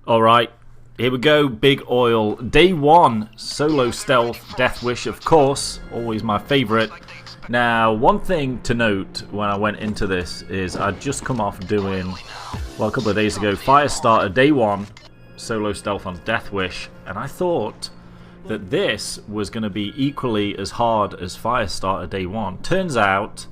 Alright, here we go, Big Oil. Day 1, solo stealth, Deathwish, of course, always my favourite. Now, one thing to note when I went into this is I'd just come off doing, well, a couple of days ago, Firestarter Day 1, solo stealth on Deathwish, and I thought that this was going to be equally as hard as Firestarter Day 1. Turns out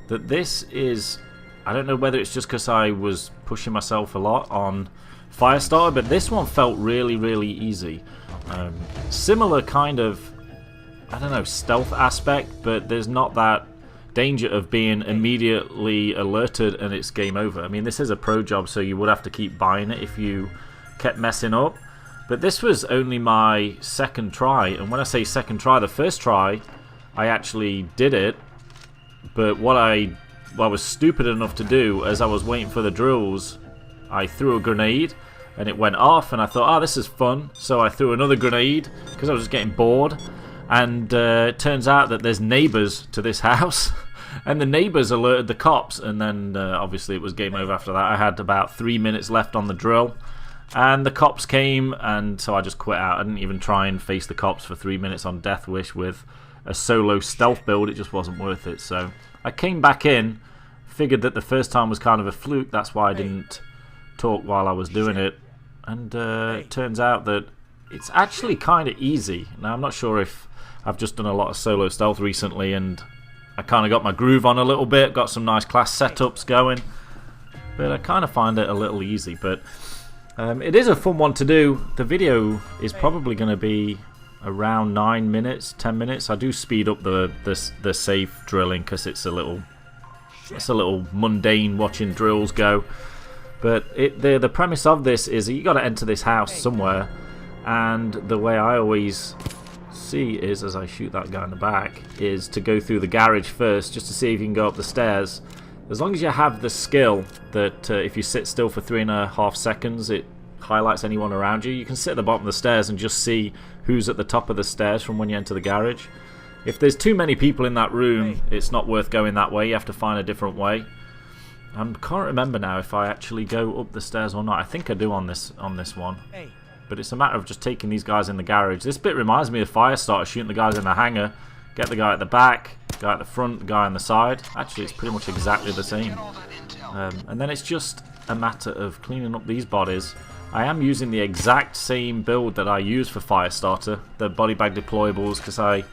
that this is, I don't know whether it's just because I was pushing myself a lot on Firestarter, but this one felt really, really easy. Similar kind of, I don't know, stealth aspect, but there's not that danger of being immediately alerted and it's game over. I mean, this is a pro job, so you would have to keep buying it if you kept messing up. But this was only my second try, and when I say second try, the first try, I actually did it, but what I was stupid enough to do, as I was waiting for the drills, I threw a grenade and it went off, and I thought, oh, this is fun, so I threw another grenade because I was just getting bored, and it turns out that there's neighbours to this house and the neighbours alerted the cops, and then obviously it was game over after that. I had about 3 minutes left on the drill and the cops came, and so I just quit out. I didn't even try and face the cops for 3 minutes on Deathwish with a solo stealth build. It just wasn't worth it, so I came back in, figured that the first time was kind of a fluke, that's why I didn't talk while I was doing it, and it turns out that it's actually kind of easy. Now, I'm not sure if I've just done a lot of solo stealth recently and I kind of got my groove on a little bit, got some nice class setups going, but I kind of find it a little easy. But it is a fun one to do. The video is probably going to be around 9 minutes, 10 minutes. I do speed up the safe drilling because it's a little mundane watching drills go. But the premise of this is that you got to enter this house somewhere, and the way I always see is, as I shoot that guy in the back, is to go through the garage first just to see if you can go up the stairs. As long as you have the skill that if you sit still for 3.5 seconds it highlights anyone around you, you can sit at the bottom of the stairs and just see who's at the top of the stairs from when you enter the garage. If there's too many people in that room, it's not worth going that way. You have to find a different way. I can't remember now if I actually go up the stairs or not. I think I do on this one. But it's a matter of just taking these guys in the garage. This bit reminds me of Firestarter, shooting the guys in the hangar, get the guy at the back, guy at the front, the guy on the side. Actually, it's pretty much exactly the same. And then it's just a matter of cleaning up these bodies. I am using the exact same build that I used for Firestarter, the body bag deployables, because I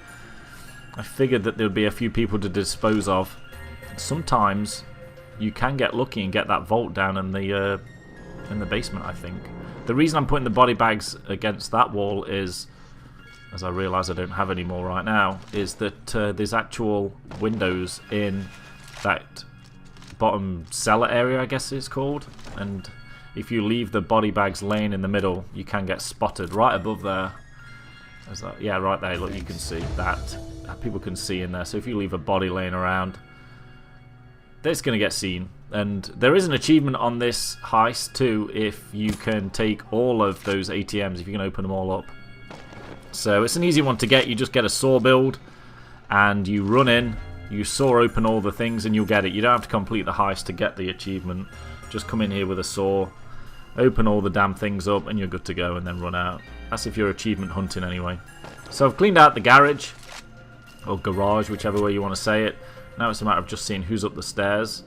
figured that there would be a few people to dispose of. Sometimes you can get lucky and get that vault down in the basement, I think. The reason I'm putting the body bags against that wall is, as I realise I don't have any more right now, is that there's actual windows in that bottom cellar area, I guess it's called, and if you leave the body bags laying in the middle, you can get spotted right above there. Yeah, right there, look, you can see that. People can see in there, so if you leave a body laying around, it's going to get seen. And there is an achievement on this heist too if you can take all of those ATMs, if you can open them all up. So it's an easy one to get. You just get a saw build and you run in, you saw open all the things and you'll get it. You don't have to complete the heist to get the achievement. Just come in here with a saw, open all the damn things up and you're good to go, and then run out. That's if you're achievement hunting anyway. So I've cleaned out the garage, or garage, whichever way you want to say it. Now it's a matter of just seeing who's up the stairs.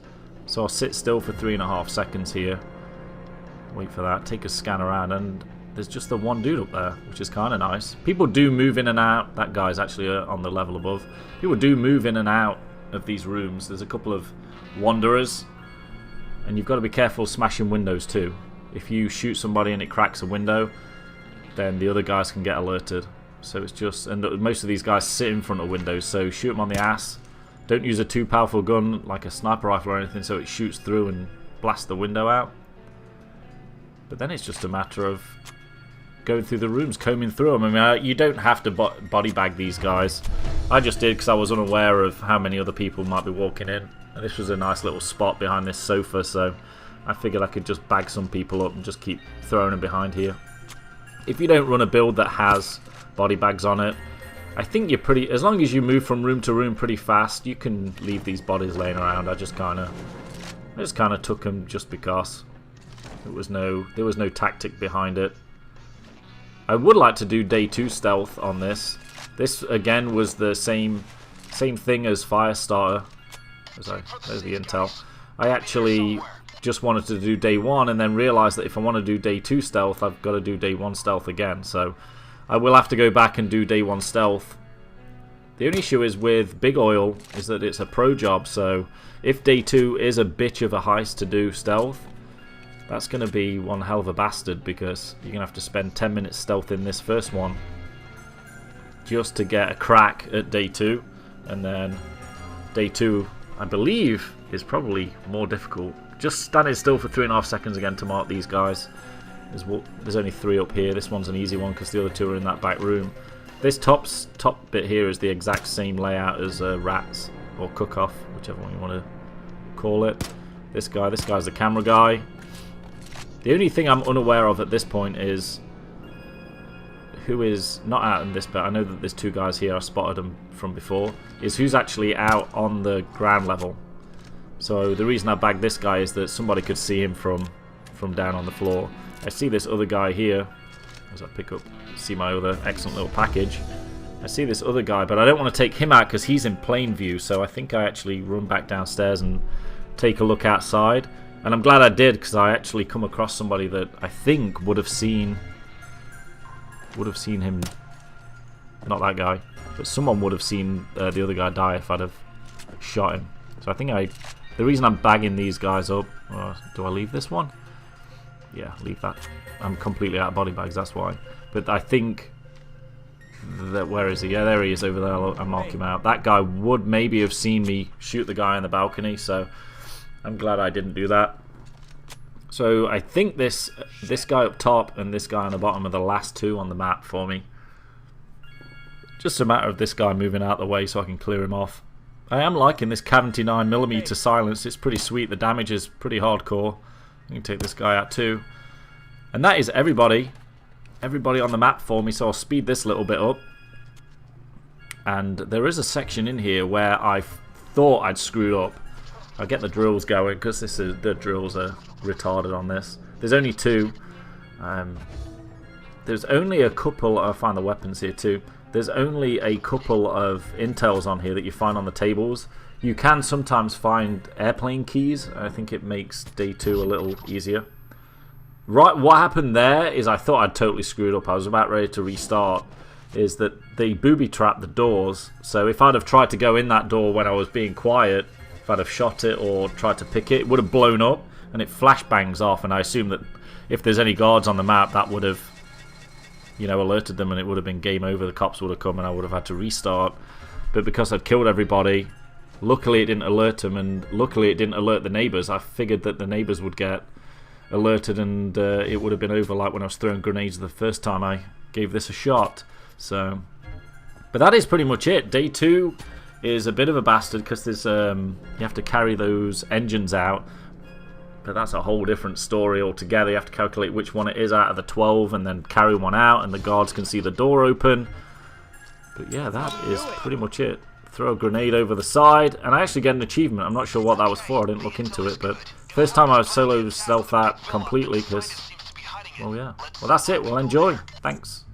So I'll sit still for 3.5 seconds here, wait for that, take a scan around, and there's just the one dude up there, which is kind of nice. People do move in and out. That guy's actually on the level above. People do move in and out of these rooms. There's a couple of wanderers, and you've got to be careful smashing windows too. If you shoot somebody and it cracks a window, then the other guys can get alerted. So it's just, and most of these guys sit in front of windows, so shoot them on the ass. Don't use a too powerful gun like a sniper rifle or anything so it shoots through and blasts the window out. But then it's just a matter of going through the rooms, combing through them. I mean, you don't have to body bag these guys. I just did because I was unaware of how many other people might be walking in. And this was a nice little spot behind this sofa, so I figured I could just bag some people up and just keep throwing them behind here. If you don't run a build that has body bags on it, I think you're pretty, as long as you move from room to room pretty fast, you can leave these bodies laying around. I just kind of took them just because. There was no tactic behind it. I would like to do day 2 stealth on this. This again was the same thing as Firestarter. There's the intel. I actually just wanted to do day 1 and then realised that if I want to do day 2 stealth, I've got to do day 1 stealth again. So I will have to go back and do day 1 stealth. The only issue is with Big Oil is that it's a pro job, so if day 2 is a bitch of a heist to do stealth, that's going to be one hell of a bastard, because you're going to have to spend 10 minutes stealth in this first one just to get a crack at day 2, and then day 2, I believe, is probably more difficult. Just standing still for 3.5 seconds again to mark these guys. There's only 3 up here. This one's an easy one because the other 2 are in that back room. This top bit here is the exact same layout as Rats, or Cook-Off, whichever one you want to call it. This guy's the camera guy. The only thing I'm unaware of at this point is who is not out in this bit. I know that there's 2 guys here, I spotted them from before, is who's actually out on the ground level. So the reason I bagged this guy is that somebody could see him from down on the floor. I see this other guy here, as I see my other excellent little package. I see this other guy, but I don't want to take him out because he's in plain view, so I think I actually run back downstairs and take a look outside. And I'm glad I did, because I actually come across somebody that I think would have seen him, not that guy, but someone would have seen the other guy die if I'd have shot him. So I think the reason I'm bagging these guys up, do I leave this one? Yeah, leave that. I'm completely out of body bags, that's why. But I think that, where is he? Yeah, there he is over there. I'll mark him out. That guy would maybe have seen me shoot the guy on the balcony, so I'm glad I didn't do that. So I think this guy up top and this guy on the bottom are the last 2 on the map for me. Just a matter of this guy moving out of the way so I can clear him off. I am liking this 79mm silence. It's pretty sweet. The damage is pretty hardcore. I can take this guy out too. And that is everybody on the map for me, so I'll speed this a little bit up. And there is a section in here where I thought I'd screwed up. I'll get the drills going, because the drills are retarded on this. There's only 2. There's only a couple. I'll find the weapons here too. There's only a couple of intels on here that you find on the tables. You can sometimes find airplane keys. I think it makes day 2 a little easier. Right, what happened there is I thought I'd totally screwed up. I was about ready to restart. Is that they booby-trapped the doors. So if I'd have tried to go in that door when I was being quiet, if I'd have shot it or tried to pick it, it would have blown up and it flashbangs off. And I assume that if there's any guards on the map, that would have, alerted them, and it would have been game over. The cops would have come and I would have had to restart. But because I'd killed everybody, luckily it didn't alert them, and luckily it didn't alert the neighbours. I figured that the neighbours would get alerted and it would have been over like when I was throwing grenades the first time I gave this a shot. So, but that is pretty much it. Day 2 is a bit of a bastard because there's you have to carry those engines out, but that's a whole different story altogether. You have to calculate which one it is out of the 12 and then carry one out, and the guards can see the door open. But yeah, that is pretty much it. Throw a grenade over the side, and I actually get an achievement. I'm not sure what that was for, I didn't look into it, but first time I've solo stealth that completely, because, well, yeah. Well, that's it, well, enjoy. Thanks.